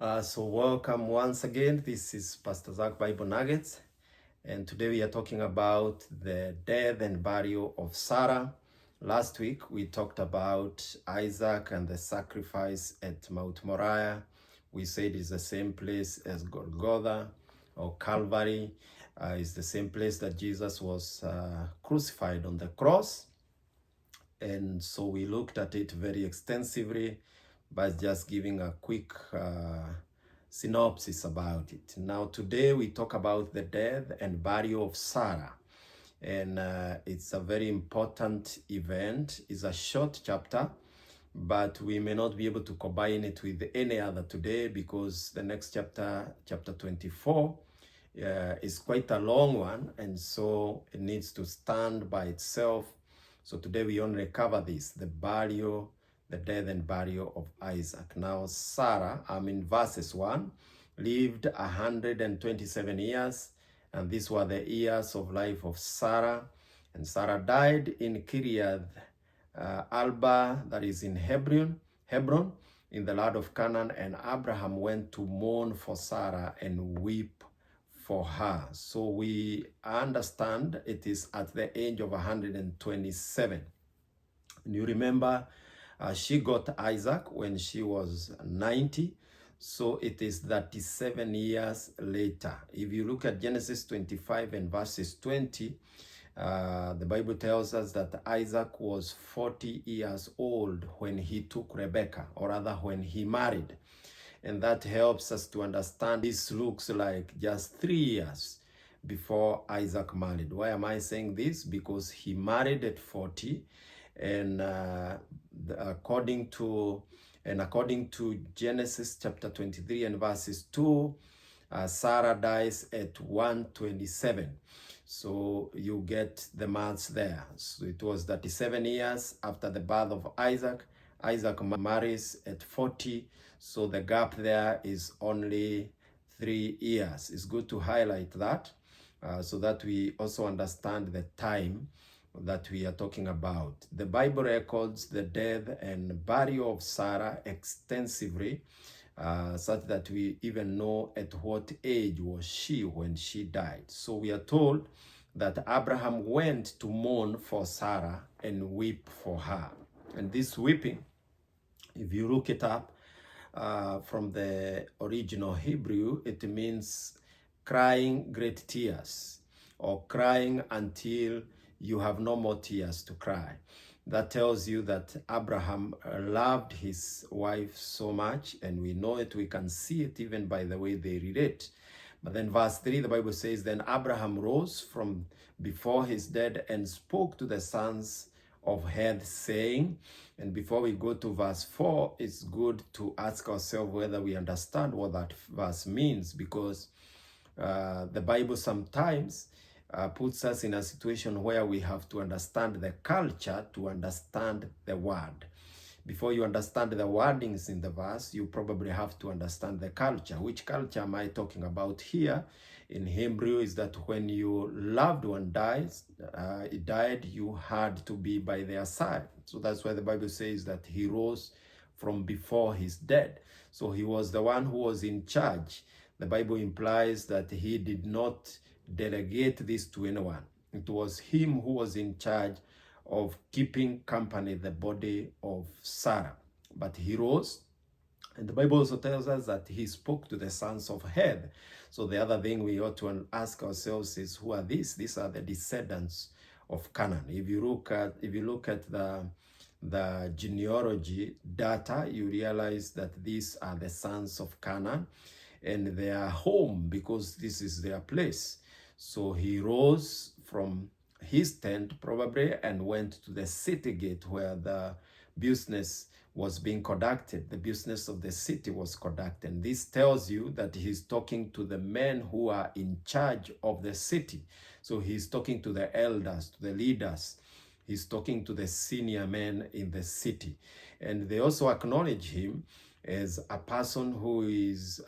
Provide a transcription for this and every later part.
So welcome once again. This is Pastor Zach Bible Nuggets, and today we are talking about the death and burial of Sarah. Last week we talked about Isaac and the sacrifice at Mount Moriah. We said it's the same place as Golgotha or Calvary. It's the same place that Jesus was crucified on the cross. And so we looked at it very extensively by just giving a quick synopsis about it. Now today we talk about the death and burial of Sarah. And it's a very important event. It's a short chapter, but we may not be able to combine it with any other today because the next chapter, chapter 24, is quite a long one, and so it needs to stand by itself. So today we only cover this, the burial, the death and burial of Isaac. Now Sarah, verses 1, lived 127 years, and these were the years of life of Sarah. And Sarah died in Kiriath Arba, that is in Hebron, in the land of Canaan, and Abraham went to mourn for Sarah and weep for her. So we understand it is at the age of 127. And you remember she got Isaac when she was 90. So it is 37 years later. If you look at Genesis 25 and verses 20, the Bible tells us that Isaac was 40 years old when he took Rebekah, or rather when he married. And that helps us to understand this looks like just 3 years before Isaac married. Why am I saying this? Because he married at 40, and according to Genesis chapter 23 and verses 2, Sarah dies at 127. So you get the maths there. So it was 37 years after the birth of Isaac. Isaac marries at 40, so the gap there is only 3 years. It's good to highlight that so that we also understand the time that we are talking about. The Bible records the death and burial of Sarah extensively, such that we even know at what age was she when she died. So we are told that Abraham went to mourn for Sarah and weep for her. And this weeping, if you look it up from the original Hebrew, it means crying great tears, or crying until you have no more tears to cry. That tells you that Abraham loved his wife so much, and we know it, we can see it even by the way they relate. But then verse 3, the Bible says, then Abraham rose from before his dead and spoke to the sons of Heth, saying, and before we go to verse 4, it's good to ask ourselves whether we understand what that verse means, because the Bible sometimes puts us in a situation where we have to understand the culture to understand the word. Before you understand the wordings in the verse, you probably have to understand the culture. Which culture am I talking about here? In Hebrew is that when your loved one died, you had to be by their side. So that's why the Bible says that he rose from before his dead. So he was the one who was in charge. The Bible implies that he did not delegate this to anyone. It was him who was in charge of keeping company the body of Sarah. But he rose, and the Bible also tells us that he spoke to the sons of Heth. So the other thing we ought to ask ourselves is, who are these? These are the descendants of Canaan. If you look at the genealogy data, you realize that these are the sons of Canaan, and they are home because this is their place. So he rose from his tent probably and went to the city gate where the business was being conducted. The business of the city was conducted. And this tells you that he's talking to the men who are in charge of the city. So he's talking to the elders, to the leaders. He's talking to the senior men in the city. And they also acknowledge him as a person who is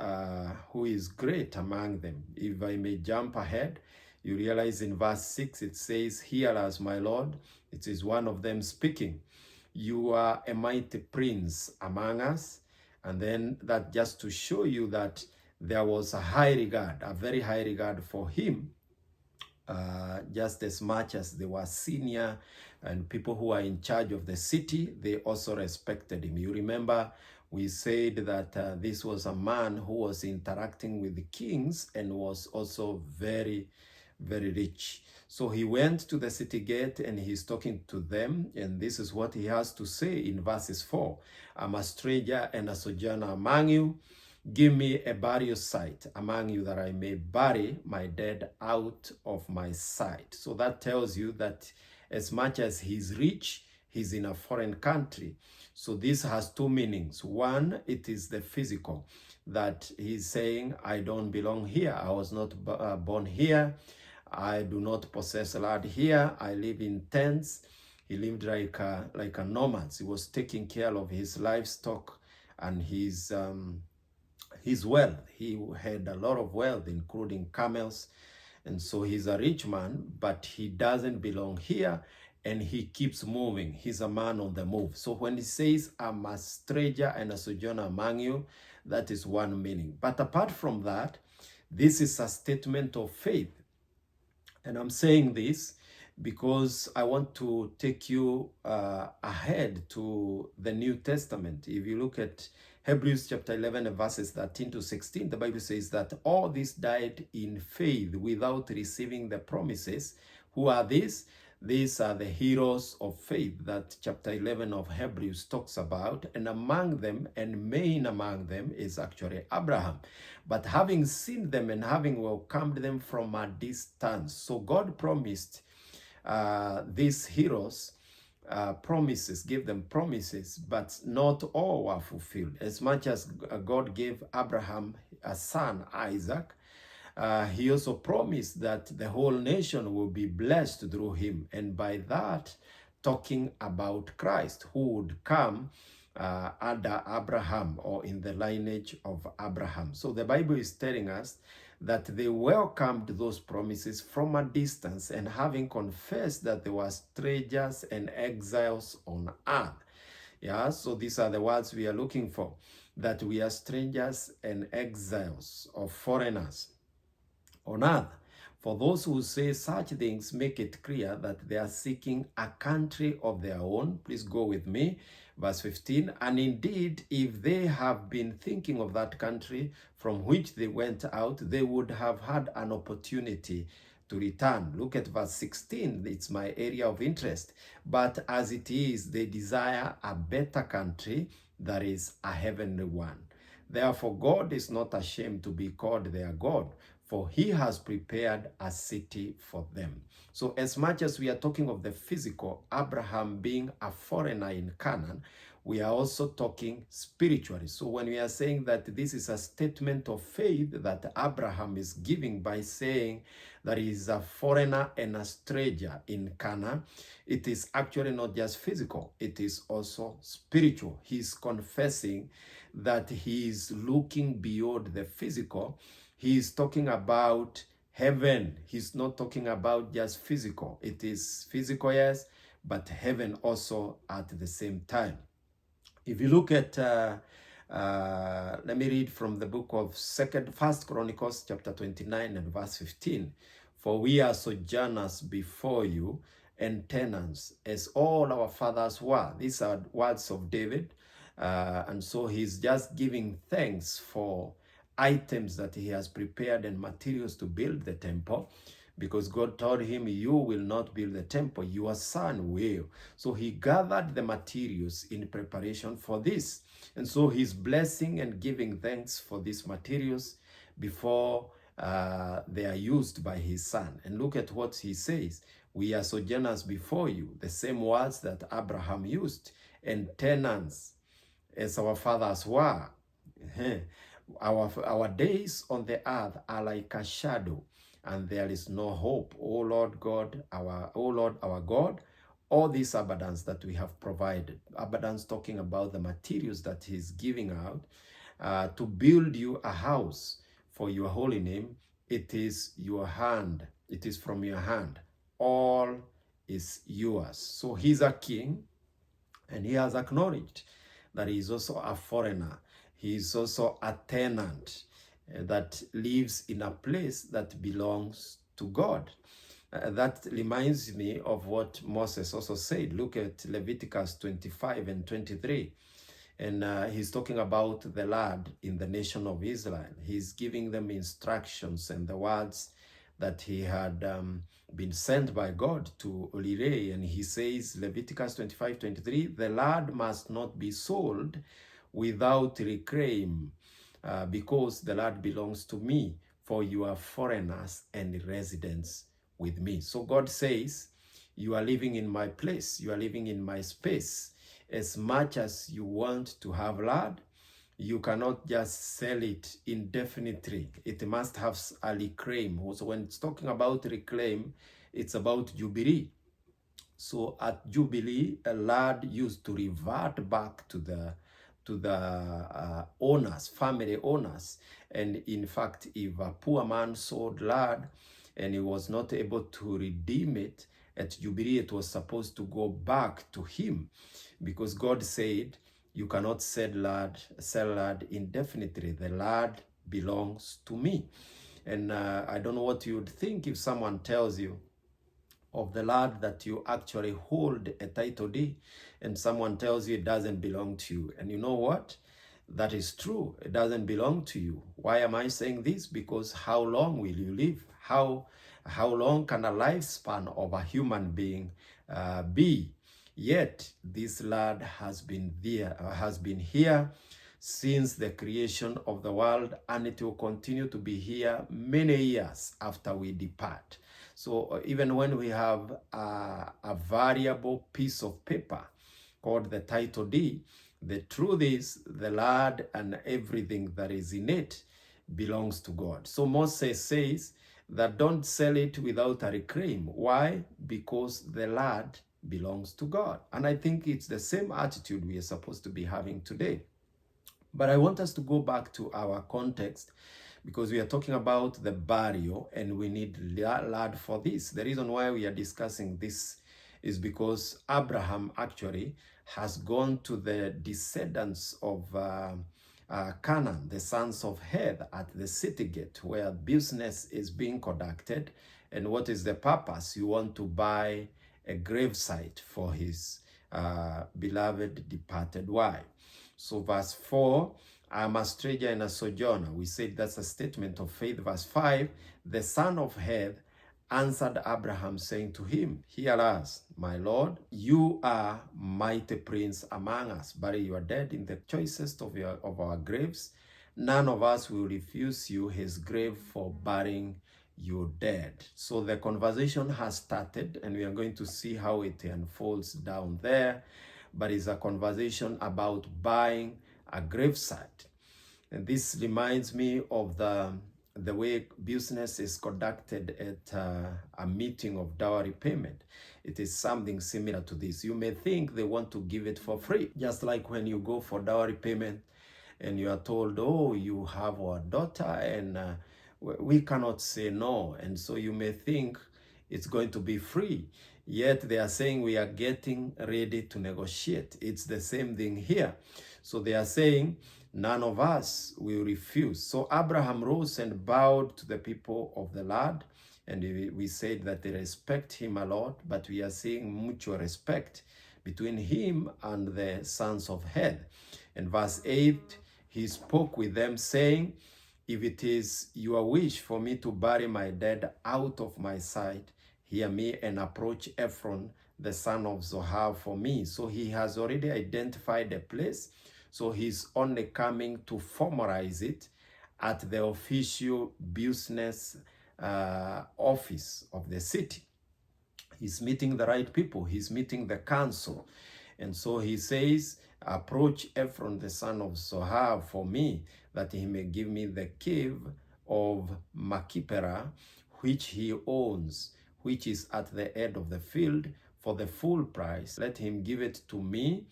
great among them. If I may jump ahead, you realize in verse 6 it says, "Hear us, my Lord." It is one of them speaking. "You are a mighty prince among us, And then that just to show you that there was a high regard, a very high regard for him, just as much as they were senior and people who are in charge of the city, they also respected him. You remember we said that this was a man who was interacting with the kings and was also very, very rich. So he went to the city gate and he's talking to them, and this is what he has to say in verses 4. I'm a stranger and a sojourner among you. Give me a burial site among you that I may bury my dead out of my sight. So that tells you that as much as he's rich, he's in a foreign country. So this has two meanings. One, it is the physical, that he's saying, I don't belong here. I was not born here. I do not possess land here. I live in tents. He lived like a nomad. He was taking care of his livestock and his wealth. He had a lot of wealth, including camels. And so he's a rich man, but he doesn't belong here, and he keeps moving. He's a man on the move. So when he says, I'm a stranger and a sojourner among you, that is one meaning. But apart from that, this is a statement of faith. And I'm saying this because I want to take you ahead to the New Testament. If you look at Hebrews chapter 11 verses 13 to 16, the Bible says that all this died in faith without receiving the promises. Who are these? These are the heroes of faith that chapter 11 of Hebrews talks about. And among them, and main among them, is actually Abraham. But having seen them and having welcomed them from a distance. So God promised these heroes promises, gave them promises, but not all were fulfilled. As much as God gave Abraham a son, Isaac, he also promised that the whole nation will be blessed through him. And by that, talking about Christ, who would come under Abraham or in the lineage of Abraham. So the Bible is telling us that they welcomed those promises from a distance, and having confessed that they were strangers and exiles on earth. Yeah, so these are the words we are looking for, that we are strangers and exiles or foreigners on earth. For those who say such things, make it clear that they are seeking a country of their own. Please go with me. Verse 15, and indeed, if they have been thinking of that country from which they went out, they would have had an opportunity to return. Look at verse 16. It's my area of interest. But as it is, they desire a better country, that is a heavenly one. Therefore, God is not ashamed to be called their God, for he has prepared a city for them. So as much as we are talking of the physical, Abraham being a foreigner in Canaan, we are also talking spiritually. So when we are saying that this is a statement of faith that Abraham is giving by saying that he is a foreigner and a stranger in Canaan, it is actually not just physical, it is also spiritual. He's confessing that he is looking beyond the physical. He is talking about heaven. He's not talking about just physical. It is physical, yes, but heaven also at the same time. If you look at, let me read from the book of First Chronicles chapter 29 and verse 15. For we are sojourners before you and tenants, as all our fathers were. These are words of David. And so he's just giving thanks for items that he has prepared and materials to build the temple, because God told him, you will not build the temple, your son will. So he gathered the materials in preparation for this. And so he's blessing and giving thanks for these materials before they are used by his son. And look at what he says. We are sojourners before you, the same words that Abraham used, and tenants, as our fathers were. Our days on the earth are like a shadow, and there is no hope. O Lord God, our God, all this abundance that we have provided, abundance talking about the materials that he's giving out to build you a house for your holy name, it is your hand, it is from your hand. All is yours. So he's a king, and he has acknowledged that he is also a foreigner. he is also a tenant that lives in a place that belongs to God. That reminds me of what Moses also said. Look at Leviticus 25 and 23. And he's talking about the Lord in the nation of Israel. He's giving them instructions and the words that he had been sent by God to relay. And he says, Leviticus 25:23, the Lord must not be sold without reclaim, because the Lord belongs to me, for you are foreigners and residents with me. So God says, you are living in my place, you are living in my space. As much as you want to have land, you cannot just sell it indefinitely. It must have a reclaim. So when it's talking about reclaim, it's about Jubilee. So at Jubilee, a land used to revert back to the owners, family owners. And in fact, if a poor man sold land and he was not able to redeem it, at Jubilee it was supposed to go back to him, because God said, you cannot sell land indefinitely. The land belongs to me. And I don't know what you would think if someone tells you of the land that you actually hold a title deed, and someone tells you it doesn't belong to you. And you know what? That is true. It doesn't belong to you. Why am I saying this? Because how long will you live? How long can a lifespan of a human being be? Yet this land has been here since the creation of the world, and it will continue to be here many years after we depart. So even when we have a variable piece of paper called the title deed, the truth is the land and everything that is in it belongs to God. So Moses says that don't sell it without a reclaim. Why? Because the land belongs to God. And I think it's the same attitude we are supposed to be having today. But I want us to go back to our context, because we are talking about the burial and we need land for this. The reason why we are discussing this is because Abraham actually has gone to the descendants of Canaan, the sons of Heth, at the city gate where business is being conducted. And what is the purpose? You want to buy a gravesite for his beloved departed wife. So verse 4, I am a stranger and a sojourner. We said that's a statement of faith. Verse 5, the son of Heth answered Abraham, saying to him, hear us, my Lord, you are mighty prince among us. Bury your dead in the choicest of our graves. None of us will refuse you his grave for burying your dead. So the conversation has started, and we are going to see how it unfolds down there. But it's a conversation about buying a gravesite. And this reminds me of the way business is conducted at a meeting of dowry payment. It is something similar to this. You may think they want to give it for free, just like when you go for dowry payment and you are told, oh, you have our daughter and we cannot say no. And so you may think it's going to be free. Yet they are saying we are getting ready to negotiate. It's the same thing here. So they are saying none of us will refuse. So Abraham rose and bowed to the people of the land. And we said that they respect him a lot, but we are seeing mutual respect between him and the sons of Heth. And verse 8, he spoke with them saying, if it is your wish for me to bury my dead out of my sight, hear me and approach Ephron, the son of Zohar, for me. So he has already identified a place. So he's only coming to formalize it at the official business office of the city. He's meeting the right people. He's meeting the council. And so he says, approach Ephron, the son of Zohar, for me, that he may give me the cave of Machpelah, which he owns, which is at the end of the field, for the full price. Let him give it to me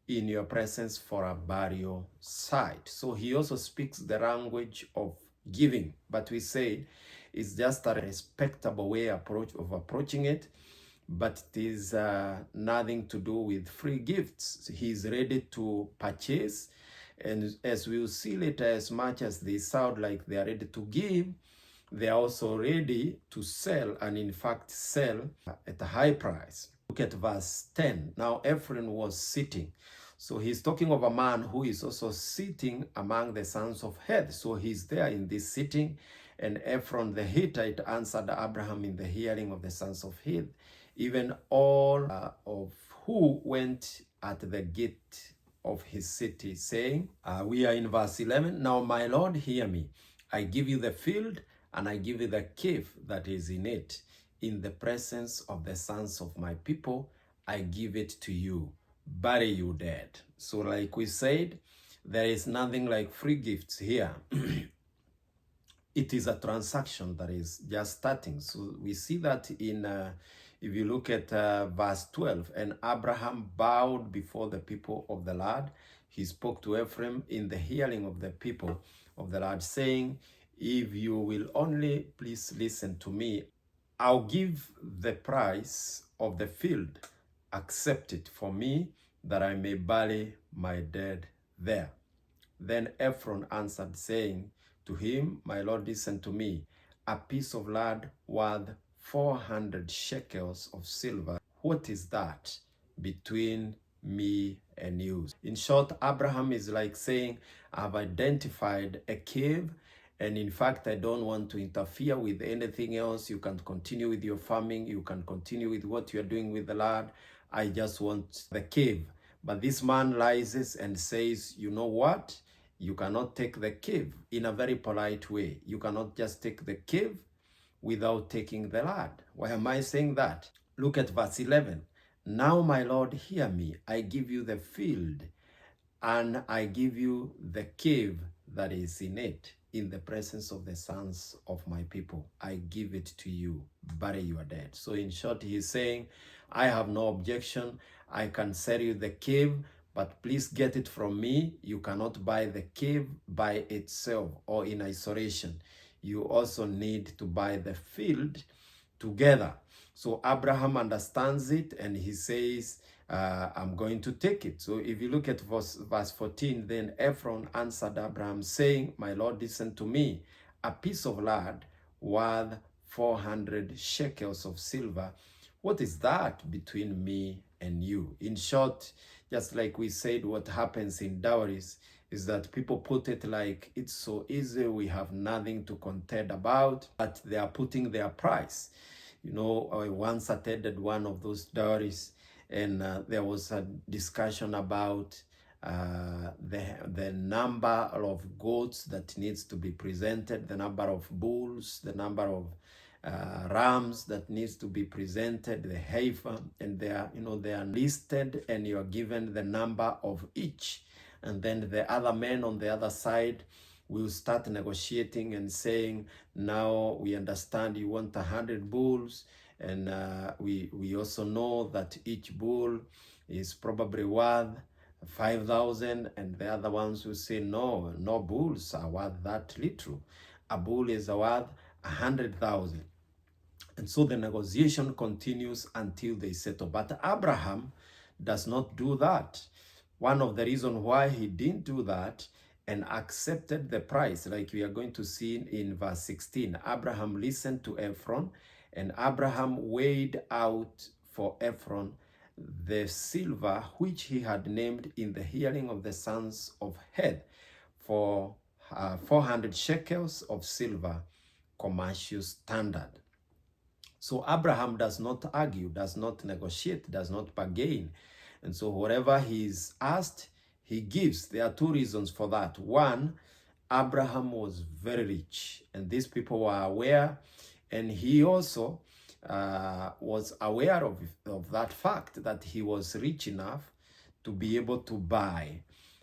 in your presence for a burial site. So he also speaks the language of giving, but we say it's just a respectable way of approaching it, but it is nothing to do with free gifts. He's ready to purchase And as we'll see later, as much as they sound like they are ready to give, they are also ready to sell, and in fact sell at a high price. Look at verse 10. Now Ephraim was sitting. So he's talking of a man who is also sitting among the sons of Heth. So he's there in this sitting. And Ephraim the Hittite answered Abraham in the hearing of the sons of Heth, even all of who went at the gate of his city, saying, we are in verse 11. Now my Lord, hear me. I give you the field, and I give you the cave that is in it. In the presence of the sons of my people, I give it to you. Bury you dead. So like we said, there is nothing like free gifts here. It is a transaction that is just starting. So we see that in, if you look at verse 12, and Abraham bowed before the people of the Lord. He spoke to Ephraim in the hearing of the people of the Lord, saying, if you will only please listen to me, I'll give the price of the field. Accept it for me, that I may bury my dead there. Then Ephraim answered, saying to him, my Lord, listen to me. A piece of land worth 400 shekels of silver. What is that between me and you? In short, Abraham is like saying, I've identified a cave, and in fact, I don't want to interfere with anything else. You can continue with your farming. You can continue with what you're doing with the land. I just want the cave. But this man rises and says, you know what? You cannot take the cave in a very polite way. You cannot just take the cave without taking the land. Why am I saying that? Look at verse 11. Now, my Lord, hear me. I give you the field, and I give you the cave that is in it. In the presence of the sons of my people, I give it to you. Bury your dead. So in short, he's saying, I have no objection. I can sell you the cave, but please get it from me. You cannot buy the cave by itself or in isolation. You also need to buy the field together. So Abraham understands it, and he says, I'm going to take it. So if you look at verse 14, then Ephraim answered Abraham, saying, my Lord, listen to me. A piece of land worth 400 shekels of silver. What is that between me and you? In short, just like we said, what happens in dowries is that people put it like it's so easy, we have nothing to contend about, but they are putting their price. You know, I once attended one of those dowries, and there was a discussion about the number of goats that needs to be presented, the number of bulls, the number of rams that needs to be presented, the heifer, and they are listed, and you are given the number of each. And then the other men on the other side will start negotiating and saying, now we understand you want 100 bulls, and we also know that each bull is probably worth 5,000, and the other ones will say, no bulls are worth that little. A bull is worth 100,000. And so the negotiation continues until they settle. But Abraham does not do that. One of the reasons why he didn't do that and accepted the price, like we are going to see in verse 16, Abraham listened to Ephraim, and Abraham weighed out for Ephraim the silver which he had named in the hearing of the sons of Heth for 400 shekels of silver, commercial standard. So Abraham does not argue, does not negotiate, does not bargain. And so whatever he is asked, he gives. There are two reasons for that. One, Abraham was very rich, and these people were aware, and he also was aware of that fact, that he was rich enough to be able to buy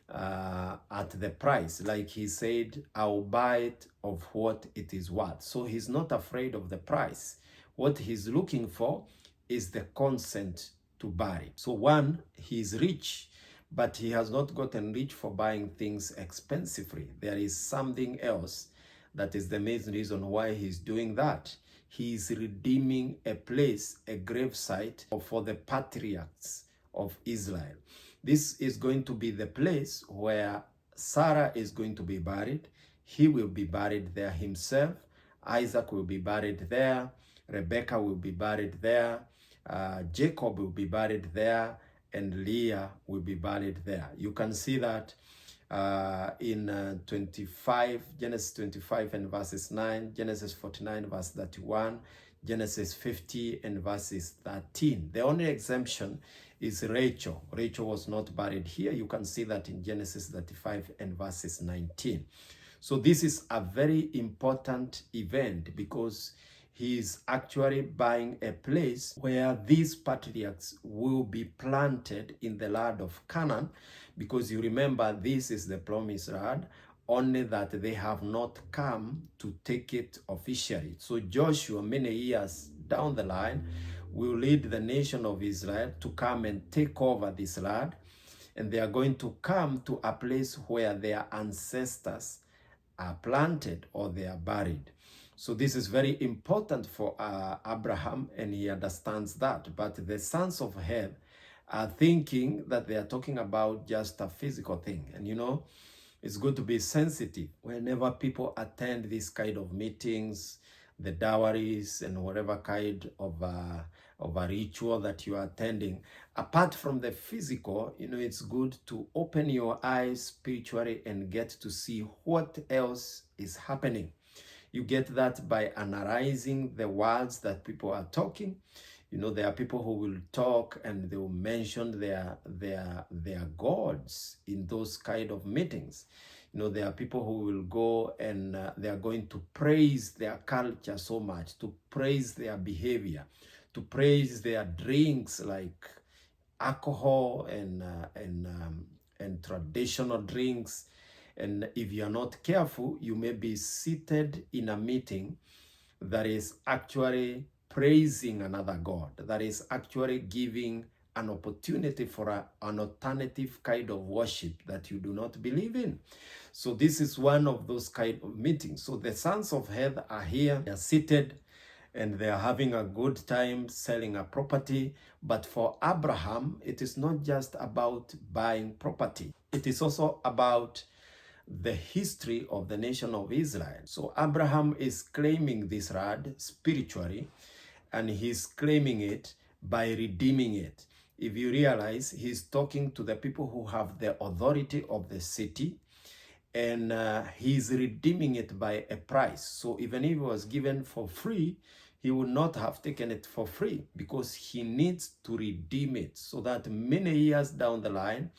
at the price. Like he said, I'll buy it of what it is worth. So he's not afraid of the price. What he's looking for is the consent to buy. So one, he's rich, but he has not gotten rich for buying things expensively. There is something else that is the main reason why he's doing that. He's redeeming a place, a gravesite for the patriarchs of Israel. This is going to be the place where Sarah is going to be buried. He will be buried there himself. Isaac will be buried there. Rebecca will be buried there. Jacob will be buried there. And Leah will be buried there. You can see that in 25, Genesis 25 and verses 9, Genesis 49 verse 31, Genesis 50 and verses 13. The only exemption is Rachel. Rachel was not buried here. You can see that in Genesis 35 and verses 19. So this is a very important event because he is actually buying a place where these patriarchs will be planted in the land of Canaan, because you remember this is the promised land, only that they have not come to take it officially. So Joshua, many years down the line, will lead the nation of Israel to come and take over this land, and they are going to come to a place where their ancestors are planted or they are buried. So this is very important for Abraham, and he understands that. But the sons of Heth are thinking that they are talking about just a physical thing. And you know, it's good to be sensitive whenever people attend these kind of meetings, the dowries and whatever kind of a ritual that you are attending. Apart from the physical, you know, it's good to open your eyes spiritually and get to see what else is happening. You get that by analyzing the words that people are talking. You know, there are people who will talk and they will mention their gods in those kind of meetings. You know, there are people who will go and they are going to praise their culture so much, to praise their behavior, to praise their drinks like alcohol and traditional drinks. And if you are not careful, you may be seated in a meeting that is actually praising another god, that is actually giving an opportunity for an alternative kind of worship that you do not believe in. So this is one of those kind of meetings. So the sons of Heth are here, they are seated, and they are having a good time selling a property. But for Abraham, it is not just about buying property. It is also about the history of the nation of Israel. So Abraham is claiming this land spiritually, and he's claiming it by redeeming it. If you realize, he's talking to the people who have the authority of the city, and he's redeeming it by a price. So even if it was given for free, he would not have taken it for free, because he needs to redeem it so that many years down the line,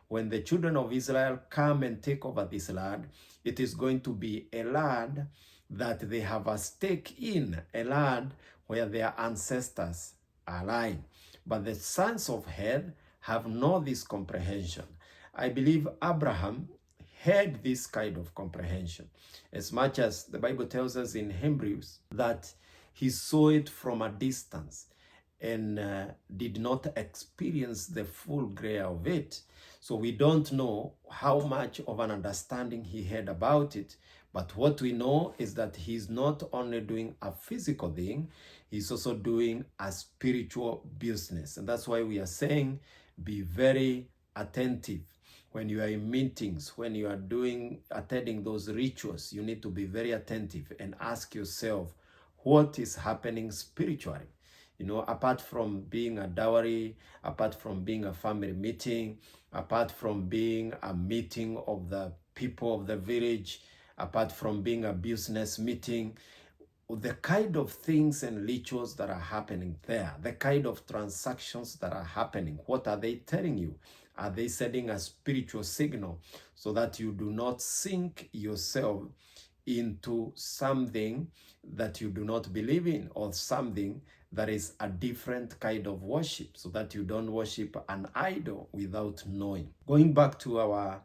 when the children of Israel come and take over this land, it is going to be a land that they have a stake in, a land where their ancestors are lying. But the sons of Heth have not this comprehension. I believe Abraham had this kind of comprehension, as much as the Bible tells us in Hebrews that he saw it from a distance and did not experience the full glare of it. So we don't know how much of an understanding he had about it. But what we know is that he's not only doing a physical thing, he's also doing a spiritual business. And that's why we are saying, be very attentive. When you are in meetings, when you are attending those rituals, you need to be very attentive and ask yourself, what is happening spiritually? You know, apart from being a dowry, apart from being a family meeting, apart from being a meeting of the people of the village, apart from being a business meeting, the kind of things and rituals that are happening there, the kind of transactions that are happening, what are they telling you? Are they sending a spiritual signal so that you do not sink yourself into something that you do not believe in, or something that is a different kind of worship, so that you don't worship an idol without knowing? Going back to our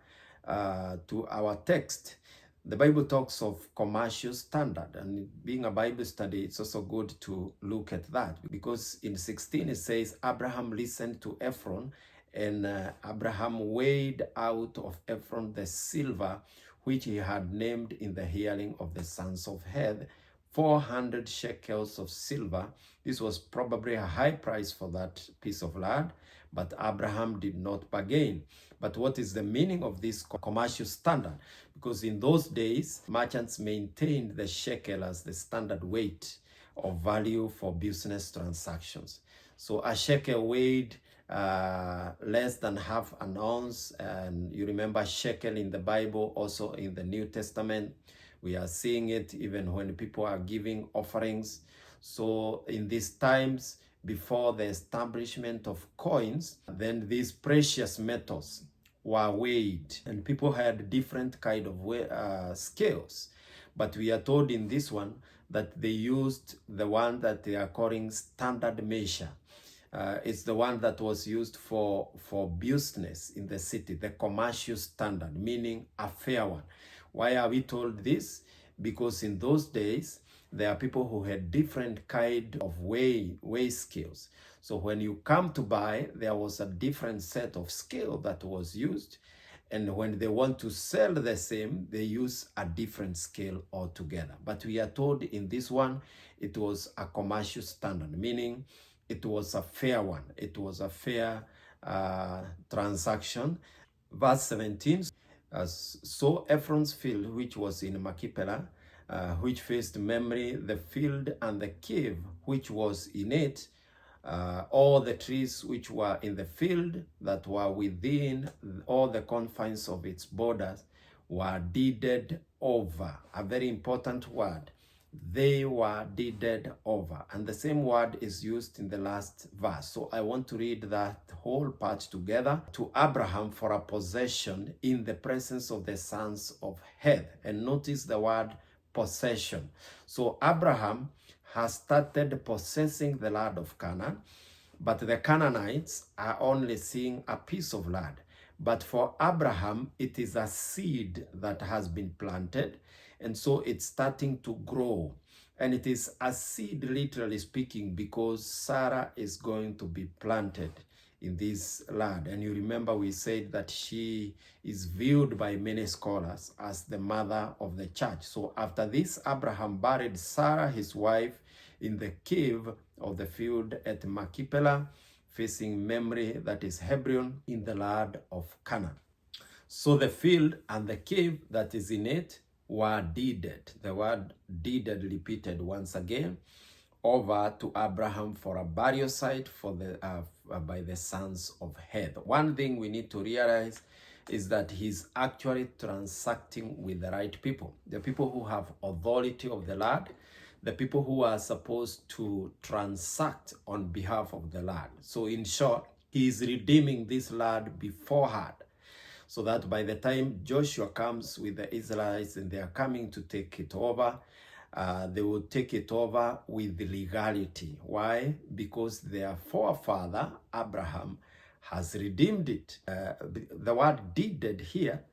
text, the Bible talks of commercial standard, and being a Bible study, it's also good to look at that, because in 16 it says, Abraham listened to Ephron, and Abraham weighed out of Ephron the silver which he had named in the hearing of the sons of Heth 400 shekels of silver. This was probably a high price for that piece of land, but Abraham did not bargain. But what is the meaning of this commercial standard? Because in those days, merchants maintained the shekel as the standard weight of value for business transactions. So a shekel weighed less than half an ounce. And you remember shekel in the Bible, also in the New Testament. We are seeing it even when people are giving offerings. So in these times, before the establishment of coins, then these precious metals were weighed, and people had different kind of scales. But we are told in this one that they used the one that they are calling standard measure. It's the one that was used for business in the city, the commercial standard, meaning a fair one. Why are we told this? Because in those days, there are people who had different kind of weigh scales. So when you come to buy, there was a different set of scale that was used. And when they want to sell the same, they use a different scale altogether. But we are told in this one, it was a commercial standard, meaning it was a fair one. It was a fair transaction. Verse 17, so Ephron's field, which was in Machpelah, which faced Mamre, the field and the cave, which was in it, all the trees which were in the field that were within all the confines of its borders were deeded over. A very important word. They were deeded over. And the same word is used in the last verse. So I want to read that whole part together. To Abraham for a possession in the presence of the sons of Heth. And notice the word possession. So Abraham has started possessing the land of Canaan, but the Canaanites are only seeing a piece of land. But for Abraham, it is a seed that has been planted, and so it's starting to grow. And it is a seed, literally speaking, because Sarah is going to be planted in this land. And you remember we said that she is viewed by many scholars as the mother of the church. So after this, Abraham buried Sarah, his wife, in the cave of the field at Machpelah, facing Mamre, that is Hebron, in the land of Canaan. So the field and the cave that is in it were deeded. The word deeded repeated once again over to Abraham for a burial site for the by the sons of Heth. One thing we need to realize is that he's actually transacting with the right people, the people who have authority of the land, the people who are supposed to transact on behalf of the land. So in short, he is redeeming this land beforehand, so that by the time Joshua comes with the Israelites and they are coming to take it over, they will take it over with legality. Why? Because their forefather, Abraham, has redeemed it. The word deeded here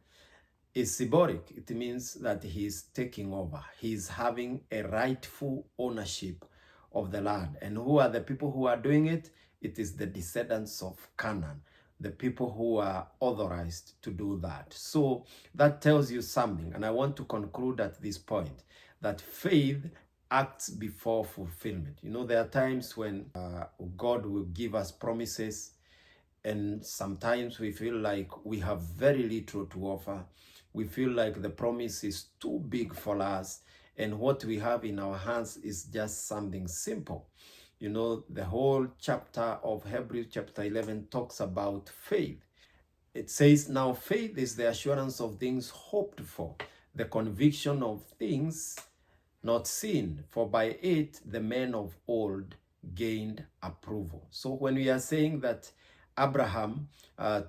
is symbolic. It means that he is taking over. He is having a rightful ownership of the land. And who are the people who are doing it? It is the descendants of Canaan, the people who are authorized to do that. So that tells you something. And I want to conclude at this point that faith acts before fulfillment. You know, there are times when God will give us promises, and sometimes we feel like we have very little to offer. We feel like the promise is too big for us, and what we have in our hands is just something simple. You know, the whole chapter of Hebrews chapter 11 talks about faith. It says, now faith is the assurance of things hoped for, the conviction of things not seen, for by it the men of old gained approval. So when we are saying that Abraham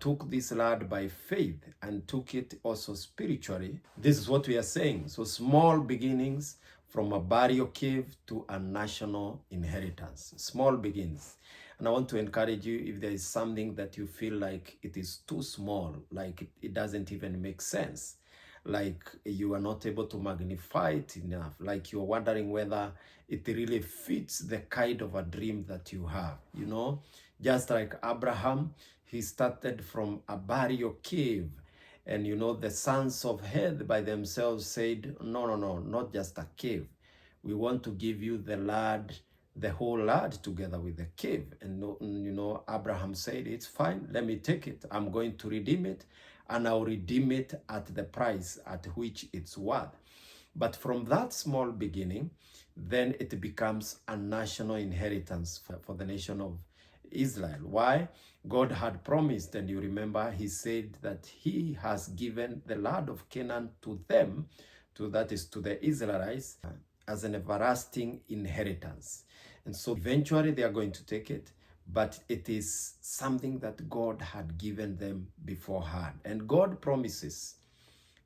took this land by faith and took it also spiritually, this is what we are saying. So small beginnings from a burial cave to a national inheritance. Small beginnings. And I want to encourage you, if there is something that you feel like it is too small, like it doesn't even make sense, like you are not able to magnify it enough, like you're wondering whether it really fits the kind of a dream that you have, you know, just like Abraham, he started from a burial cave. And you know, the sons of Heth by themselves said, no, not just a cave. we want to give you the land, the whole land together with the cave. And Abraham said, it's fine, let me take it. I'm going to redeem it, and I'll redeem it at the price at which it's worth. But from that small beginning, then it becomes a national inheritance for the nation of Israel. Why? God had promised, and you remember, he said that he has given the land of Canaan to them, that is to the Israelites, as an everlasting inheritance. And so eventually they are going to take it, but it is something that God had given them beforehand. And God promises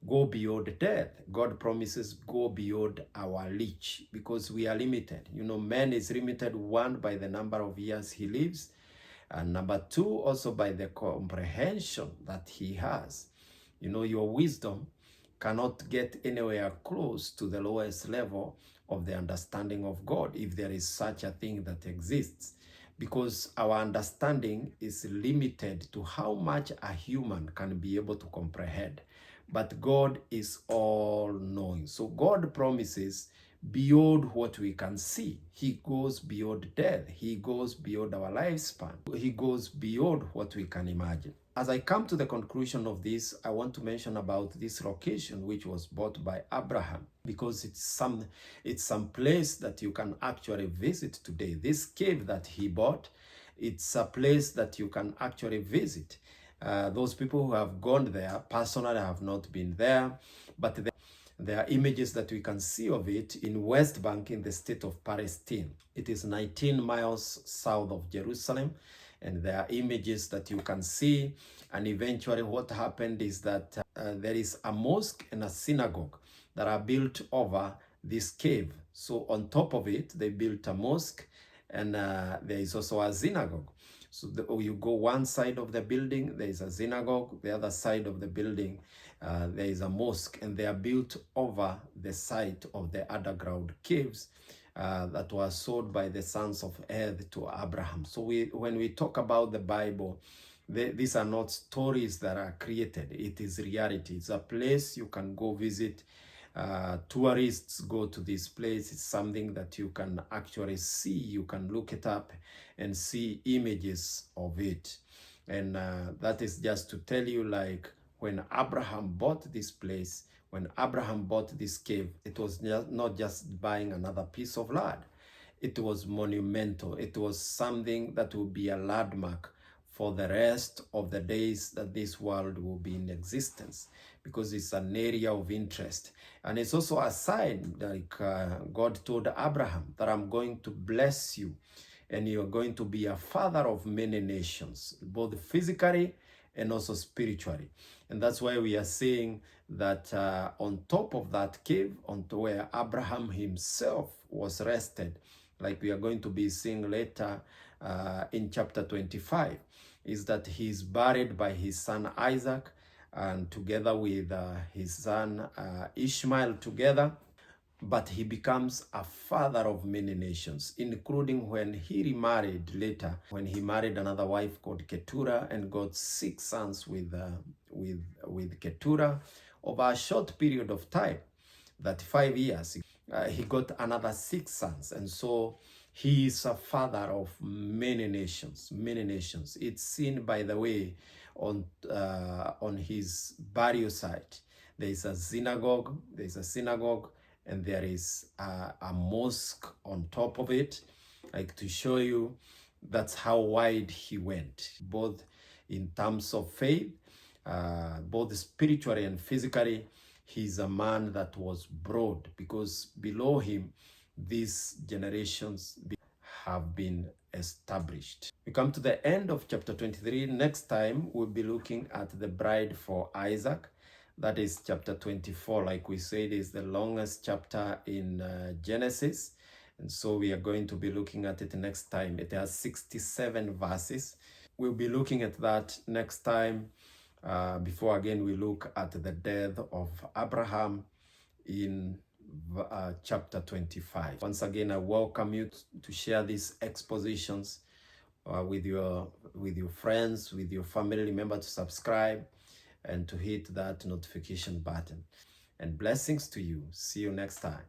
go beyond death. God promises go beyond our reach, because we are limited. Man is limited, one, by the number of years he lives, and number two, also by the comprehension that he has. Your wisdom cannot get anywhere close to the lowest level of the understanding of God, if there is such a thing that exists, because our understanding is limited to how much a human can be able to comprehend. But God is all-knowing. So God promises beyond what we can see. He goes beyond death. He goes beyond our lifespan. He goes beyond what we can imagine. As I come to the conclusion of this, I want to mention about this location which was bought by Abraham, because it's some place that you can actually visit today. This cave that he bought, it's a place that you can actually visit. Those people who have gone there, personally I have not been there, but there are images that we can see of it in West Bank in the state of Palestine. It is 19 miles south of Jerusalem, and there are images that you can see. And eventually what happened is that there is a mosque and a synagogue that are built over this cave. So on top of it, they built a mosque, and there is also a synagogue. So you go one side of the building, there is a synagogue. The other side of the building, there is a mosque, and they are built over the site of the underground caves that were sold by the sons of Heth to Abraham. So when we talk about the Bible, these are not stories that are created. It is reality. It's a place you can go visit. Tourists go to this place. It's something that you can actually see. You can look it up and see images of it. And that is just to tell you, like, when Abraham bought this place, when Abraham bought this cave, it was not just buying another piece of land. It was monumental. It was something that will be a landmark for the rest of the days that this world will be in existence, because it's an area of interest. And it's also a sign, like God told Abraham, that I'm going to bless you, and you're going to be a father of many nations, both physically and also spiritually. And that's why we are saying that on top of that cave, on to where Abraham himself was rested, like we are going to be seeing later in chapter 25, is that he's buried by his son Isaac, and together with his son Ishmael together. But he becomes a father of many nations, including when he remarried later, when he married another wife called Keturah, and got 6 sons with Keturah. Over a short period of time, that 5 years, he got another 6 sons. And so he is a father of many nations, many nations. It's seen, by the way, on his burial site. There is a synagogue, and there is a mosque on top of it, like to show you that's how wide he went, both in terms of faith, both spiritually and physically. He's a man that was broad, because below him, these generations have been established. We come to the end of chapter 23. Next time, we'll be looking at the bride for Isaac. That is chapter 24. Like we said, is the longest chapter in Genesis. And so we are going to be looking at it next time. It has 67 verses. We'll be looking at that next time, before again we look at the death of Abraham in chapter 25. Once again, I welcome you to share these expositions with your friends, with your family. Remember to subscribe and to hit that notification button. And blessings to you. See you next time.